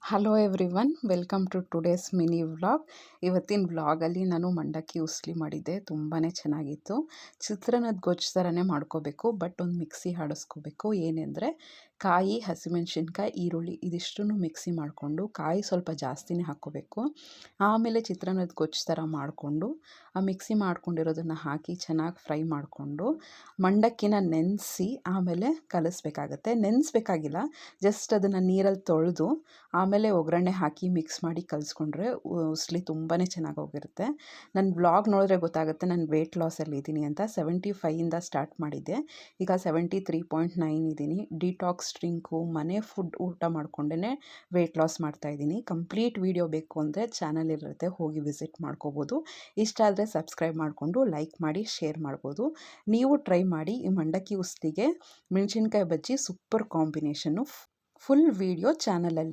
Hello everyone, welcome to today's mini vlog. ಇವತ್ತಿನ ವ್ಲಾಗಲ್ಲಿ ನಾನು ಮಂಡಕ್ಕಿ ಉಸ್ಲಿ ಮಾಡಿದ್ದೆ. ತುಂಬಾ ಚೆನ್ನಾಗಿತ್ತು. ಚಿತ್ರಾನ್ನದ ಗೊಜ್ಜು ಥರನೇ ಮಾಡ್ಕೋಬೇಕು, ಬಟ್ ಒಂದು ಮಿಕ್ಸಿ ಆಡಿಸ್ಕೋಬೇಕು. ಏನೆಂದರೆ ಕಾಯಿ, ಹಸಿಮೆಣ್ಸಿನ್ಕಾಯಿ, ಈರುಳ್ಳಿ ಇದಿಷ್ಟನ್ನು ಮಿಕ್ಸಿ ಮಾಡಿಕೊಂಡು ಕಾಯಿ ಸ್ವಲ್ಪ ಜಾಸ್ತಿನೇ ಹಾಕ್ಕೋಬೇಕು. ಆಮೇಲೆ ಚಿತ್ರಾನ್ನದ ಗೊಜ್ಜು ಥರ ಮಾಡಿಕೊಂಡು ಆ ಮಿಕ್ಸಿ ಮಾಡ್ಕೊಂಡಿರೋದನ್ನು ಹಾಕಿ ಚೆನ್ನಾಗಿ ಫ್ರೈ ಮಾಡಿಕೊಂಡು ಮಂಡಕ್ಕಿನ ನೆನೆಸಿ ಆಮೇಲೆ ಕಲಿಸ್ಬೇಕಾಗತ್ತೆ. ನೆನೆಸ್ಬೇಕಾಗಿಲ್ಲ, ಜಸ್ಟ್ ಅದನ್ನು ನೀರಲ್ಲಿ ತೊಳೆದು ಆಮೇಲೆ ಒಗ್ಗರಣೆ ಹಾಕಿ ಮಿಕ್ಸ್ ಮಾಡಿ ಕಲಿಸ್ಕೊಂಡ್ರೆ ಉಸ್ಲಿ ತುಂಬಾ ಚೆನ್ನಾಗಿ ಹೋಗಿರುತ್ತೆ. ನನ್ನ ವ್ಲಾಗ್ ನೋಡಿದ್ರೆ ಗೊತ್ತಾಗುತ್ತೆ ನಾನು ವೆಯ್ಟ್ ಲಾಸಲ್ಲಿ ಇದ್ದೀನಿ ಅಂತ. 75ಇಂದ ಸ್ಟಾರ್ಟ್ ಮಾಡಿದ್ದೆ, ಈಗ 73.9 ಇದ್ದೀನಿ. ಡಿಟಾಕ್ಸ್ ಡ್ರಿಂಕು, ಮನೆ ಫುಡ್ ಊಟ ಮಾಡಿಕೊಂಡೇ ವೆಯ್ಟ್ ಲಾಸ್ ಮಾಡ್ತಾಯಿದ್ದೀನಿ. ಕಂಪ್ಲೀಟ್ ವೀಡಿಯೋ ಬೇಕು ಅಂದರೆ ಚಾನಲ್ ಇರುತ್ತೆ, ಹೋಗಿ ವಿಸಿಟ್ ಮಾಡ್ಕೋಬೋದು. ಇಷ್ಟ ಆದರೆ ಸಬ್ಸ್ಕ್ರೈಬ್ ಮಾಡಿಕೊಂಡು ಲೈಕ್ ಮಾಡಿ ಶೇರ್ ಮಾಡ್ಬೋದು. ನೀವು ಟ್ರೈ ಮಾಡಿ. ಈ ಮಂಡಕ್ಕಿ ಉಸ್ಲಿಗೆ ಮೆಣಸಿನ್ಕಾಯಿ ಬಜ್ಜಿ ಸೂಪರ್ ಕಾಂಬಿನೇಷನ್ನು. ಫುಲ್ ವೀಡಿಯೋ ಚಾನಲಲ್ಲಿ